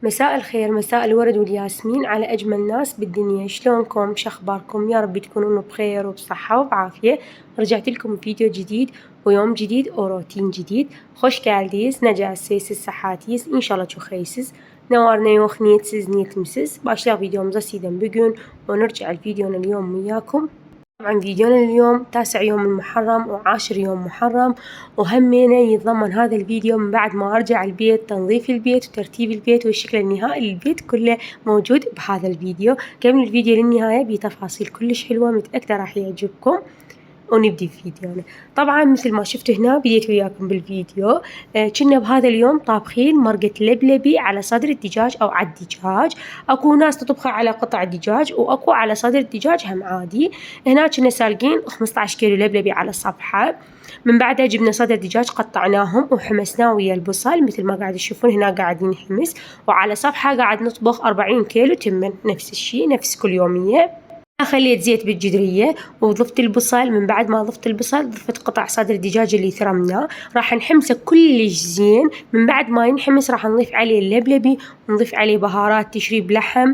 مساء الخير، مساء الورد والياسمين على أجمل ناس بالدنيا. شلونكم؟ شخباركم؟ يا رب تكونون بخير وبصحة وبعافية. رجعت لكم فيديو جديد ويوم جديد وروتين جديد. خوش geldiniz, necəsiz, sıhhatiyiz? İnşallah çok iyisiniz. Ne var ne yok, niyetsiz niyetimsiz. Başlayalım videomuza سيدا بقون ونرجع لفيديونا اليوم وياكم. طبعا فيديونا اليوم 9 يوم المحرم و10 يوم محرم، وهمينا يتضمن هذا الفيديو من بعد ما أرجع البيت تنظيف البيت وترتيب البيت والشكل النهائي للبيت كله موجود بهذا الفيديو. كمل الفيديو للنهاية بتفاصيل كلش حلوة متأكدة راح يعجبكم. ونبدي فيديونا. طبعا مثل ما شفتوا هنا بديت وياكم بالفيديو كنا بهذا اليوم طابخين مرقة لبلبي على صدر الدجاج أو على الدجاج. أكو ناس تطبخها على قطع الدجاج وأكو على صدر الدجاج هم عادي. هنا كنا سالقين 15 كيلو لبلبي على الصفحة. من بعدها جبنا صدر دجاج قطعناهم وحمسناه ويا البصل مثل ما قاعد تشوفون هنا قاعدين نحمس، وعلى صفحة قاعد نطبخ 40 كيلو تمن، نفس الشيء نفس كل يومية. خليت زيت بالجدرية وضفت البصل. من بعد ما ضفت البصل ضفت قطع صدر الدجاج اللي ثرمناه، راح نحمسه كلش زين. من بعد ما ينحمس راح نضيف عليه اللبلبي ونضيف عليه بهارات تشريب لحم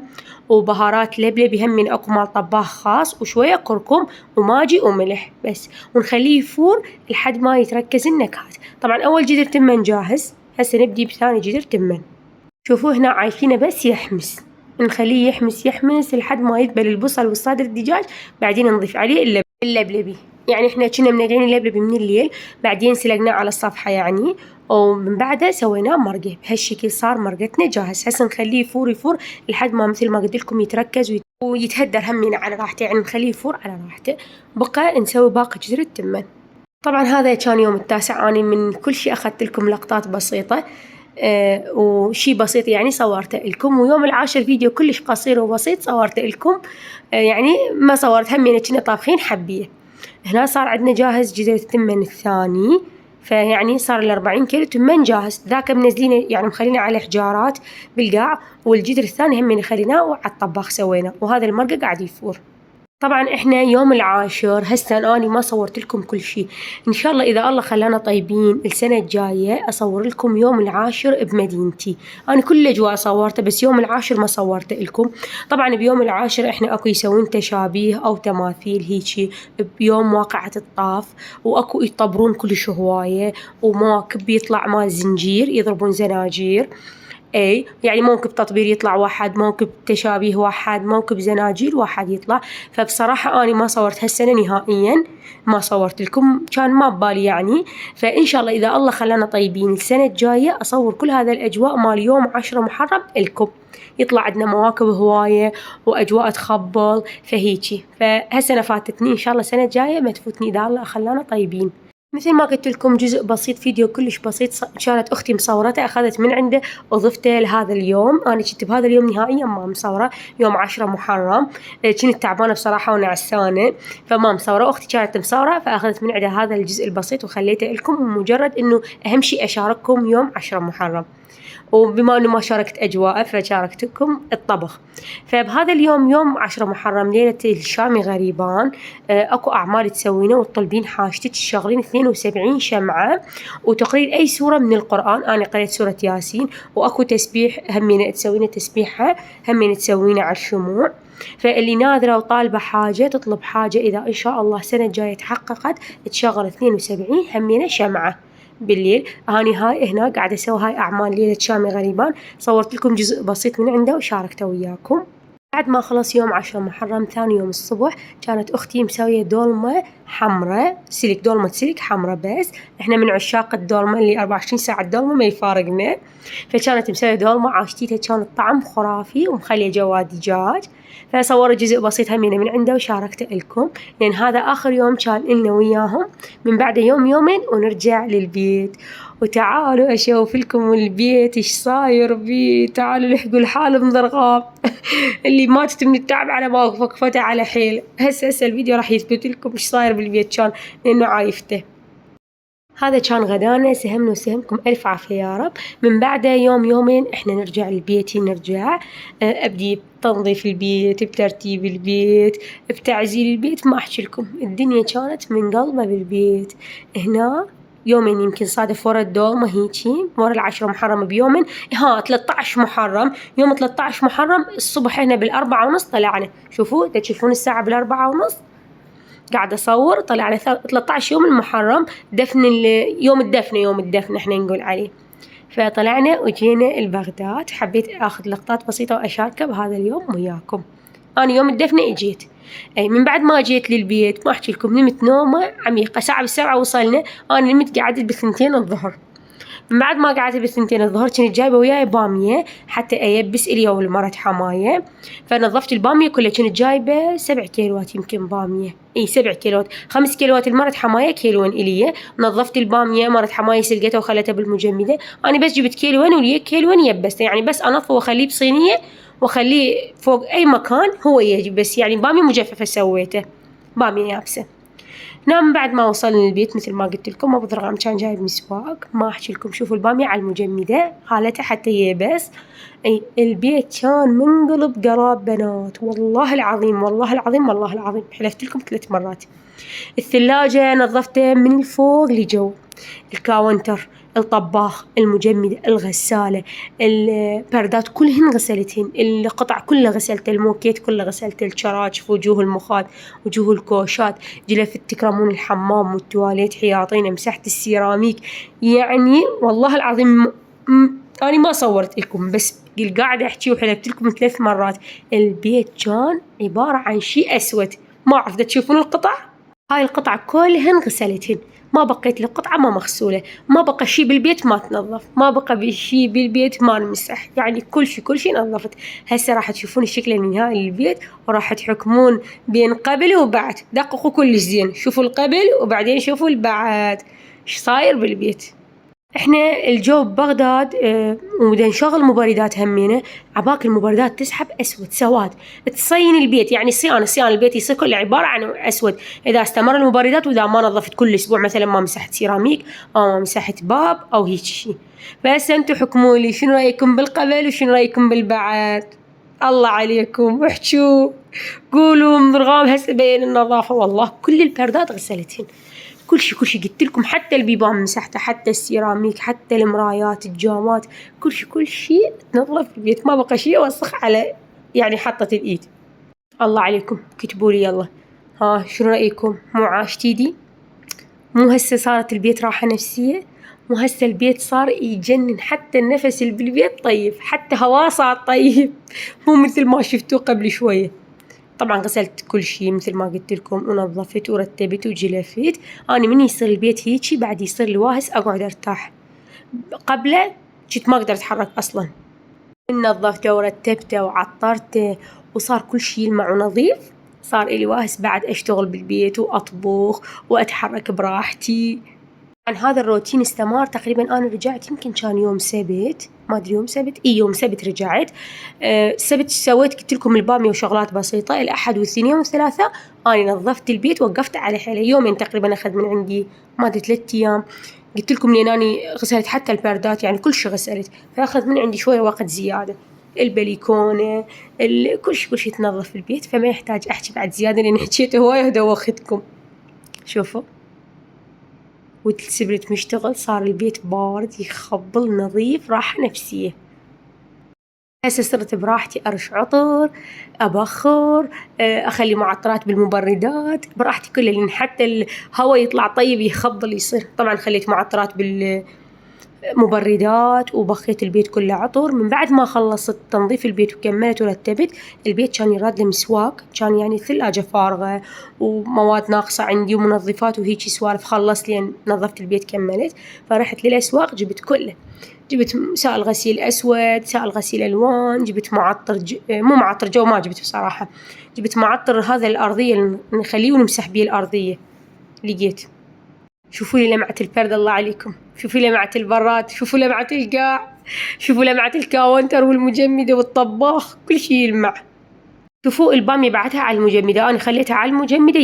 وبهارات لبلبي، هم من اكو مال طباخ خاص، وشوية كركم وماجي وملح بس، ونخليه يفور لحد ما يتركز النكهات. طبعا اول جدر تمن جاهز، هسه نبدي بثاني جدر تمن. شوفوا هنا عايشينه بس يحمس، نخليه يحمس لحد ما يذبل البصل والصدر الدجاج. بعدين نضيف عليه اللبلبي. يعني احنا كنا منقعين اللبلبي من الليل، بعدين سلقناه على الصفحة يعني، ومن بعدها سويناه مرقة بهالشكل. صار مرقتنا جاهز. هسه نخليه يفور لحد ما مثل ما قلت لكم يتركز ويتهدر همين على راحته، يعني نخليه يفور على راحته. بقى نسوي باقي جدر التمن. طبعا هذا كان يوم التاسع. أنا من كل شيء أخذت لكم لقطات بسيطة وشي بسيط يعني صورته لكم. ويوم العاشر فيديو كلش قصير وبسيط صورته لكم، يعني ما صورت همين كنا طابخين حبية. هنا صار عندنا جاهز جدر التمن الثاني، فيعني صار 40 كيلو تمن جاهز. ذاك منزلينه يعني مخلينه على حجارات بالقاع، والجدر الثاني همين خليناه وعلى الطباخ سويناه، وهذا المرقة قاعد يفور. طبعا احنا يوم العاشر. هسه اني ما صورت لكم كل شيء، ان شاء الله اذا الله خلانا طيبين السنه الجايه اصور لكم يوم العاشر بمدينتي. انا كل الاجواء صورته بس يوم العاشر ما صورته لكم. طبعا بيوم العاشر احنا اكو يسوون تشابيه او تماثيل هيجي بيوم واقعة الطاف، واكو يطبرون كلش هوايه، ومواكب يطلع مال زنجير يضربون زناجير. اي يعني موكب تطبير يطلع واحد، موكب تشابيه واحد، موكب زناجير واحد يطلع. فبصراحة أنا ما صورت هالسنة نهائيا، ما صورت لكم، كان ما ببالي يعني. فإن شاء الله إذا الله خلانا طيبين السنة الجاية أصور كل هذا الأجواء مال يوم 10 محرم لكم. يطلع عندنا مواكب هواية وأجواء تخبل فهيجي. فهالسنة فاتتني، إن شاء الله السنة الجاية ما تفوتني إذا الله خلانا طيبين. مثل ما قلت لكم جزء بسيط، فيديو كلش بسيط كانت أختي مصورته، أخذت من عنده وضفته لهذا اليوم. أنا كنت بهذا اليوم نهائيا ما مصورة، يوم 10 محرم. كنت تعبانة بصراحة ونعسانة فما مصورة. أختي كانت مصورة فأخذت من عنده هذا الجزء البسيط وخليته لكم، ومجرد إنه أهم شيء أشارككم يوم 10 محرم. وبما أنه ما شاركت أجواءه فشاركتكم الطبخ. فبهذا اليوم يوم 10 محرم ليلة الشامي غريبان، أكو أعمال تسوينه وتطلبين حاجتك، تشغلين 72 شمعة وتقرين أي سورة من القرآن. أنا قريت سورة ياسين، وأكو تسبيح همين تسوينه تسبيحة همين تسوينه على الشموع. فاللي ناذرة وطالبة حاجة تطلب حاجة، إذا إن شاء الله السنة الجاية تحققت تشغل 72 همينة شمعة بالليل. هاني هاي هنا قاعدة أسوي هاي أعمال ليلة شامي غريبان، صورت لكم جزء بسيط من عنده وشاركته وياكم. بعد ما خلص يوم 10 محرم ثاني يوم الصبح كانت أختي مسوية دولمة حمراء سلك، دولمة سلك حمراء. بس إحنا من عشاق الدولمة اللي 24 ساعة الدولمة ما يفارقنا. فكانت مسوية دولمة عاشتيتها، كان الطعم خرافي ومخلية جواد دجاج. فصورت جزء بسيط همينة من عنده وشاركته لكم، لأن هذا آخر يوم كان إلنا وياهم. من بعده يوم يومين ونرجع للبيت. وتعالوا أشوف لكم البيت إيش صاير بيه. تعالوا لحقوا الحال مضرغام اللي ماتت من التعب على ما وقفته على حيل. هسه الفيديو راح يثبت لكم إيش صاير بالبيت كان، لأنه عايفته. هذا كان غدانا، سهمنا وسهمكم ألف عافية يا رب. من بعده يوم يومين إحنا نرجع لبيتي، نرجع أبدي بتنظيف البيت، بترتيب البيت، بتعزيل البيت. ما أحكي لكم الدنيا كانت من قلبه بالبيت. هنا يومين يمكن صادف ورا الدومة هيجي ورا العشرة محرم بيومين. 13 محرم، يوم 13 محرم الصبح احنا ب4:30 طلعنا. شوفوا تشوفون الساعة ب4:30 قاعدة أصور. طلعنا 13 يوم المحرم، دفن يوم الدفن احنا نقول عليه. فطلعنا وجينا البغداد. حبيت اخذ لقطات بسيطة واشاركها بهذا اليوم وياكم. انا يوم الدفنة اجيت، اي من بعد ما جيت للبيت ما احكي لكم نمت نومة عميقة. ساعة ب7 وصلنا، انا نمت قعدت ب2 الظهر. من بعد ما قعدت ب2 الظهر كنت جايبة وياي بامية حتى أيبس إلي ولمرت حماية. فنظفت البامية كلها، كنت جايبة 7 كيلوات يمكن بامية، 7 كيلوات. 5 كيلوات لمرت حماية، كيلوين إلي. نظفت البامية، مرت حماية سلقتها وخلتها بالمجمدة. أنا بس جبت كيلوين ولي كيلوين يبسته، يعني بس أنظفه وأخليه بصينية وأخليه فوق أي مكان هو يجي. بس يعني بامية مجففة سويته، بامية يابسة. نعم بعد ما وصلنا البيت مثل ما قلت لكم أبو ضرغام كان جايب مسواق. ما أحكي لكم شوفوا البامية على المجمدة خالتها حتى يبس. أي البيت كان منقلب قراب بنات، والله العظيم والله العظيم والله العظيم حلفت لكم 3 مرات. الثلاجة نظفته من الفوق لجو، الكاونتر، الطباخ، المجمدة، الغسالة، البردات كلهن غسلتهن، القطع كلها غسلت، الموكيت كله غسلت، الشراشف، وجوه المخاط، وجوه الكوشات، جلفت تكرمون الحمام والتواليت حياطين، مسحت السيراميك. يعني والله العظيم أنا ما صورت لكم، بس قاعدة أحكي وحلفت لكم 3 مرات. البيت كان عبارة عن شيء أسود، ما أعرف إذا تشوفون القطع. هاي القطع كلهن غسلتهن، ما بقيت لقطعة ما مغسولة، ما بقى شي بالبيت ما تنظف، ما بقى شي بالبيت ما نمسح، يعني كل شي نظفت. هسه راح تشوفون الشكل النهائي للبيت وراح تحكمون بين قبل وبعد. دققوا كلش زين، شوفوا القبل وبعدين شوفوا البعد ايش صاير بالبيت. احنا الجو ببغداد ودا نشغل مبردات همينة، عباك المبردات تسحب اسود سواد تصين البيت. يعني صيانة البيت يصير كله عبارة عن اسود اذا استمر المبردات، واذا ما نظفت كل اسبوع مثلا ما مسحت سيراميك او ما مسحت باب او هيك شيء. بس انتو حكموا لي شنو رايكم بالقبل وشنو رايكم بالبعد. الله عليكم احجوا قولوا مرغام هسه بين النظافة. والله كل البردات غسلتهن، كل شي قلت لكم، حتى البيبان مسحته، حتى السيراميك، حتى المرايات، الجامات، كل شي تنظف البيت، ما بقى شي وسخ على يعني حطة الإيد. الله عليكم كتبوا لي يلا، ها شنو رأيكم؟ مو عاشتيدي؟ مو هسه صارت البيت راحة نفسية؟ مو هسه البيت صار يجنن؟ حتى النفس اللي بالبيت طيب، حتى هواه صار طيب، مو مثل ما شفتوه قبل شوية. طبعا غسلت كل شي مثل ما قلت لكم، ونظفت ورتبت وجلفت. أنا من يصير البيت هيجي بعد يصير لي واهس أقعد أرتاح. قبله كنت ما أقدر أتحرك أصلا. نظفته ورتبته وعطرته وصار كل شي يلمع ونظيف، صار إلي واهس بعد أشتغل بالبيت وأطبخ وأتحرك براحتي. عن هذا الروتين استمر تقريبا. أنا رجعت يمكن كان يوم سبت، ما أدري يوم سبت، يوم سبت رجعت. السبت سويت قلت لكم البامية وشغلات بسيطة. الأحد والاثنين والثلاثاء أنا نظفت البيت، وقفت على حيله. يومين تقريبا أخذ من عندي، ما أدري 3 أيام. قلت لكم لأن أنا غسلت حتى البردات، يعني كل شي غسلت، فأخذ من عندي شوية وقت زيادة. البليكونة كل شي تنظف البيت، فما يحتاج أحكي بعد زيادة لأن حكيت هواية ودوختكم. شوفوا والسبرت مشتغل، صار البيت بارد يخبل نظيف، راحة نفسية. هسه صرت براحتي أرش عطر، أبخر، أخلي معطرات بالمبردات براحتي كلها، لأن حتى الهواء يطلع طيب يخبل يصير. طبعا خليت معطرات بالمبردات وبخيت البيت كله عطر. من بعد ما خلصت تنظيف البيت وكملت ورتبت البيت كان يراد له مسواك، كان يعني الثلاجة فارغة ومواد ناقصة عندي ومنظفات وهيجي سوالف. خلصت لين نظفت البيت كملت، فرحت للأسواق جبت كله. جبت سائل غسيل أسود، سائل غسيل ألوان، جبت معطر مو معطر جو ما جبت بصراحة، جبت معطر هذا الأرضية اللي نخليه ونمسح بيه الأرضية. لقيت شوفوا لي لمعة البرد، الله عليكم شوفوا لمعة البراد، شوفوا لمعة القاع، شوفوا لمعة الكاونتر والمجمدة والطباخ، كل شي يلمع. شوفوا البامية بعدها على المجمدة، أنا خليتها على المجمدة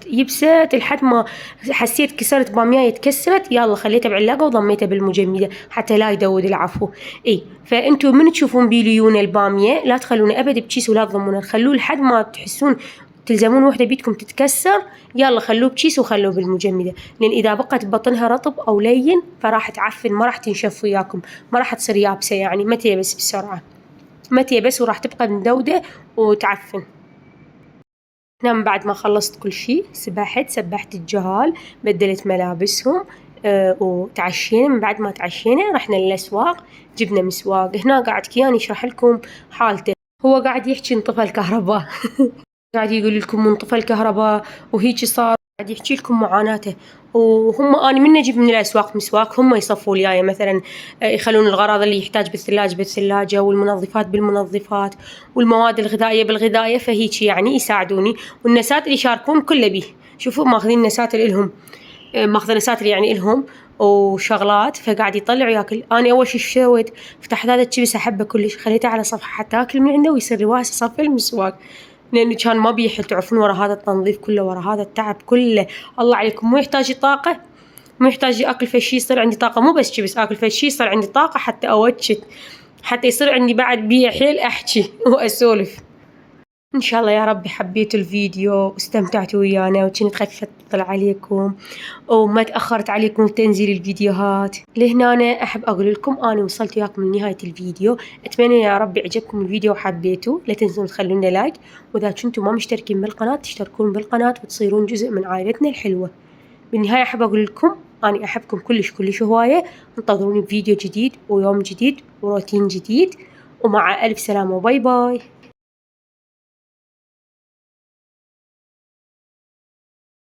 يبست لحد ما حسيت كسرت بامية تكسرت، يلا خليتها بعلاقة وضميتها بالمجمدة حتى لا يدود العفو. فأنتوا من تشوفون بيليون البامية لا تخلونه أبد بكيس ولا تضمونه، خلوه لحد ما تحسون تلزمون وحدة بيدكم تتكسر يلا خلوه بكيس وخلوه بالمجمدة، لأن إذا بقت ببطنها رطب أو لين فراح تعفن ما راح تنشف وياكم، ما راح تصير يابسة يعني ما تيبس بسرعة، ما تيبس وراح تبقى مدودة وتعفن. هنا من بعد ما خلصت كل شي سبحت الجهال، بدلت ملابسهم وتعشينا. من بعد ما تعشينا رحنا للأسواق جبنا مسواق. هنا قاعد كيان يشرح لكم حالته، هو قاعد يحكي انطفى الكهرباء قاعد يقول لكم انطفى الكهرباء وهيجي صار، قاعد يحكي لكم معاناته. وهم أنا من أجيب من الأسواق مسواك هم يصفوا لي مثلا يخلون الغراض اللي يحتاج بالثلاجة بالثلاجة والمنظفات بالمنظفات والمواد الغذائية بالغذائية، فهيجي يعني يساعدوني. والنساتر يشاركون كله بيه. شوفوا ماخذين نساتر إلهم، ماخذة نساتر يعني إلهم وشغلات، فقاعد يطلع وياكل. أنا أول شي سويت فتحت هذا الشيبس أحبه كلش، خليته على صفحة حتى آكل من عنده ويصير رواسي صف المسواق، لأنه كان ما بيحل تعرفون ورا هذا التنظيف كله ورا هذا التعب كله. الله عليكم مو يحتاج طاقة، مو يحتاج آكل فشي يصير عندي طاقة، مو بس شيبس آكل فشي يصير عندي طاقة حتى أوجد، حتى يصير عندي بعد بيه حيل أحكي وأسولف. إن شاء الله يا ربي حبيتوا الفيديو واستمتعتوا ويانا وكنت خفيفة أطلع عليكم وما تأخرت عليكم بتنزيل الفيديوهات. لهنا أنا أحب أقول لكم أنا وصلت وياكم لنهاية الفيديو. أتمنى يا ربي عجبكم الفيديو وحبيتوا. لا تنسون تخلونا لايك، وإذا كنتم ما مشتركين بالقناة تشتركون بالقناة وتصيرون جزء من عائلتنا الحلوة. بالنهاية أحب أقول لكم أنا أحبكم كلش كلش هواية. انتظروني بفيديو جديد ويوم جديد وروتين جديد، ومع ألف سلامة وباي باي.